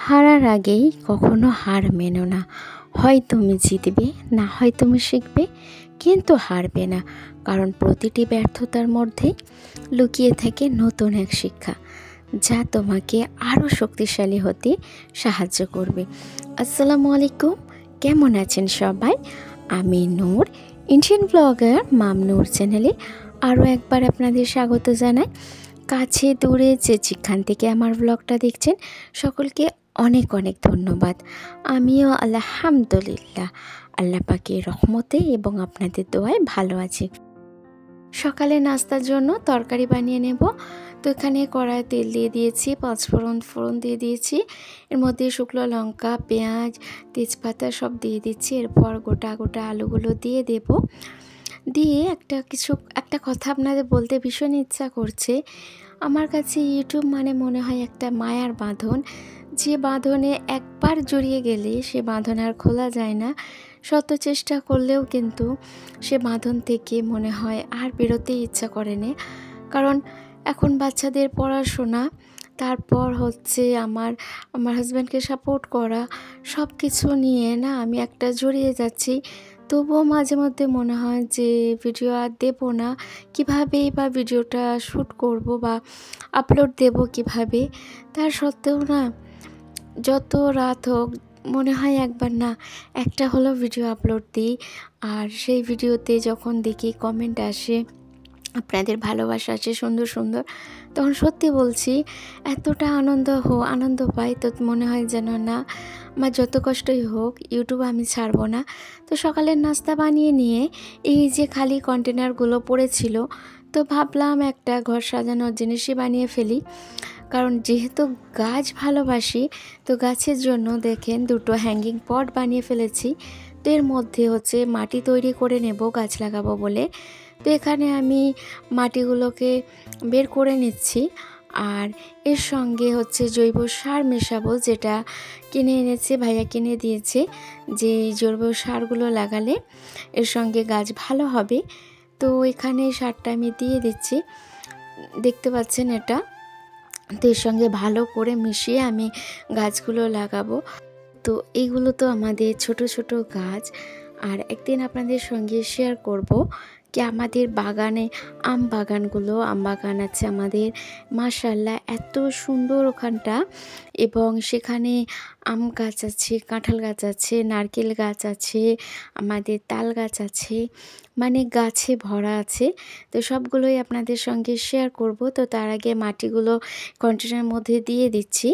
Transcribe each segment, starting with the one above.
হারার আগেই কখনো হার মেনো না। হয় তুমি জিতবে, না হয় তুমি শিখবে, কিন্তু হারবে না। কারণ প্রতিটি ব্যর্থতার মধ্যেই লুকিয়ে থাকে নতুন এক শিক্ষা, যা তোমাকে আরও শক্তিশালী হতে সাহায্য করবে। আসসালামু আলাইকুম, কেমন আছেন সবাই? আমি নূর, ইন্ডিয়ান ব্লগার মাম নূর চ্যানেলে আরও একবার আপনাদের স্বাগত জানাই। কাছে দূরে যেখান থেকে আমার ব্লগটা দেখছেন, সকলকে অনেক অনেক ধন্যবাদ। আমিও আলহামদুলিল্লাহ আল্লাহ পাকের রহমতে এবং আপনাদের দোয়ায় ভালো আছি। সকালে নাস্তার জন্য তরকারি বানিয়ে নেব। তো এখানে কড়ায় তেল দিয়ে দিয়েছি, ফোড়ন দিয়ে দিয়েছি, এর মধ্যে শুকনো লঙ্কা, পেঁয়াজ, তেজপাতা সব দিয়ে দিচ্ছি। এরপর গোটা গোটা আলুগুলো দিয়ে দেব। দিয়ে একটা কথা আপনাদের বলতে ভীষণ ইচ্ছা করছে। আমার কাছে ইউটিউব মানে মনে হয় একটা মায়ার বাঁধন, যে বাঁধনে একবার জড়িয়ে গেলে সে বাঁধন আর খোলা যায় না। শত চেষ্টা করলেও কিন্তু সে বাঁধন থেকে মনে হয় আর বেরোতেই ইচ্ছা করে না। কারণ এখন বাচ্চাদের পড়াশোনা, তারপর হচ্ছে আমার হাজব্যান্ডকে সাপোর্ট করা, সব কিছু নিয়ে না আমি একটা জড়িয়ে যাচ্ছি। তবুও মাঝে মধ্যে মনে হয় যে ভিডিও আর দেবো না, কীভাবেই বা ভিডিওটা শ্যুট করব বা আপলোড দেব কিভাবে। তার সত্ত্বেও না, যত রাত হোক মনে হয় একবার না একটা হলো ভিডিও আপলোড দিই। আর সেই ভিডিওতে যখন দেখি কমেন্ট আসে, আপনাদের ভালোবাসা আছে সুন্দর সুন্দর, তখন সত্যি বলছি এতটা আনন্দ পাই। তো মনে হয় যেন না, আমার যত কষ্টই হোক ইউটিউব আমি ছাড়বো না। তো সকালের নাস্তা বানিয়ে নিয়ে এই যে খালি কন্টেনারগুলো পড়েছিল, তো ভাবলাম একটা ঘর সাজানোর জিনিসই বানিয়ে ফেলি। কারণ যেহেতু গাছ ভালোবাসি, তো গাছের জন্য দেখেন দুটো হ্যাঙ্গিং পট বানিয়ে ফেলেছি। তো এর মধ্যে হচ্ছে মাটি তৈরি করে নেব গাছ লাগাবো বলে। তো এখানে আমি মাটিগুলোকে বের করে নিচ্ছি, আর এর সঙ্গে হচ্ছে জৈব সার মেশাবো, যেটা কিনে এনেছে, ভাইয়া কিনে দিয়েছে, যে জৈব সারগুলো লাগালে এর সঙ্গে গাছ ভালো হবে। তো এখানে সারটা আমি দিয়ে দিচ্ছি, দেখতে পাচ্ছেন এটা। তো এর সঙ্গে ভালো করে মিশিয়ে আমি গাছগুলো লাগাবো। তো এইগুলো তো আমাদের ছোট ছোট গাছ, আর একদিন আপনাদের সঙ্গে শেয়ার করব কি আমাদের বাগানে আম বাগান আছে আমাদের, মাশাআল্লাহ এত সুন্দর ওখানটা। এবং সেখানে আম গাছ আছে, কাঁঠাল গাছ আছে, নারকেল গাছ আছে, আমাদের তাল গাছ আছে, মানে গাছে ভরা আছে। তো সবগুলোই আপনাদের সঙ্গে শেয়ার করব। তো তার আগে মাটিগুলো কন্টেনারের মধ্যে দিয়ে দিচ্ছি।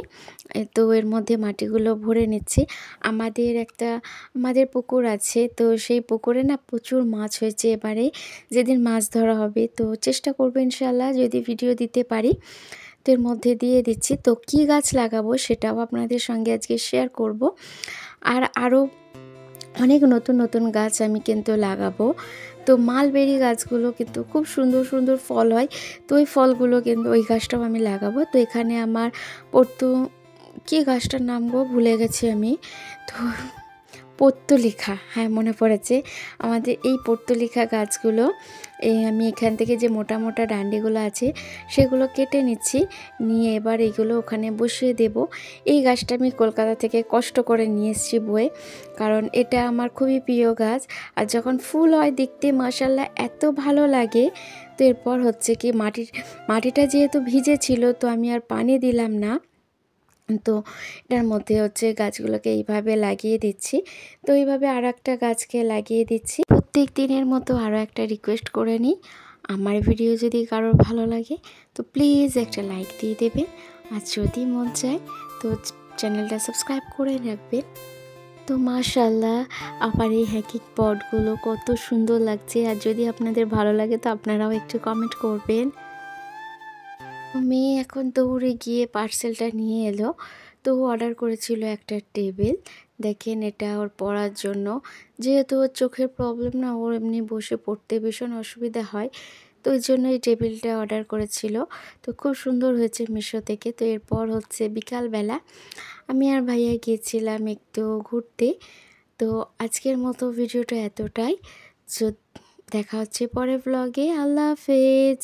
তো এর মধ্যে মাটিগুলো ভরে নিচ্ছি। আমাদের পুকুর আছে, তো সেই পুকুরে না প্রচুর মাছ হয়েছে এবারে। যেদিন মাছ ধরা হবে তো চেষ্টা করবো ইনশাল্লাহ যদি ভিডিও দিতে পারি। তো এর মধ্যে দিয়ে দিচ্ছি। তো কী গাছ লাগাবো সেটাও আপনাদের সঙ্গে আজকে শেয়ার করব। আর আরও অনেক নতুন নতুন গাছ আমি কিন্তু লাগাবো। তো মালবেরি গাছগুলো কিন্তু খুব সুন্দর সুন্দর ফল হয়। তো ওই ফলগুলো কিন্তু ওই গাছটাও আমি লাগাবো। তো এখানে আমার কী গাছটার নাম গো ভুলে গেছি আমি। তো পর্তুলিকা, হ্যাঁ মনে পড়েছে। আমাদের এই পর্তুলিকা গাছগুলো আমি এখান থেকে যে মোটা মোটা ডান্ডিগুলো আছে সেগুলো কেটে নিচ্ছি, নিয়ে এবার এগুলো ওখানে বসিয়ে দেব। এই গাছটা আমি কলকাতা থেকে কষ্ট করে নিয়ে এসেছি বয়ে, কারণ এটা আমার খুবই প্রিয় গাছ। আর যখন ফুল হয় দেখতে মাশাআল্লাহ এত ভালো লাগে। তো এরপর হচ্ছে কি মাটিটা যেহেতু ভিজে ছিল, তো আমি আর পানি দিলাম না। তো এটার মধ্যে হচ্ছে গাছগুলোকে এইভাবে লাগিয়ে দিচ্ছি। তো এইভাবে আর একটা গাছকে লাগিয়ে দিচ্ছি। প্রত্যেক দিনের মতো আরও একটা রিকোয়েস্ট করে নিই, আমার ভিডিও যদি কারোর ভালো লাগে তো প্লিজ একটা লাইক দিয়ে দেবেন, আর যদি মন চায় তো চ্যানেলটা সাবস্ক্রাইব করে রাখবেন। তো মাশাআল্লাহ আমার এই হ্যাঙ্গিং পটগুলো কত সুন্দর লাগছে। আর যদি আপনাদের ভালো লাগে তো আপনারাও একটু কমেন্ট করবেন। মেয়ে এখন দৌড়ে গিয়ে পার্সেলটা নিয়ে এলো। তো অর্ডার করেছিল একটা টেবিল, দেখেন এটা ওর পড়ার জন্য। যেহেতু ওর চোখের প্রবলেম না, ওর এমনি বসে পড়তে ভীষণ অসুবিধা হয়, তো ওই জন্য এই টেবিলটা অর্ডার করেছিল। তো খুব সুন্দর হয়েছে মিশো থেকে। তো এরপর হচ্ছে বিকালবেলা আমি আর ভাইয়া গিয়েছিলাম একটু ঘুরতে। তো আজকের মতো ভিডিওটা এতটাই। দেখা হচ্ছে পরের ব্লগে। আল্লাহ হাফেজ।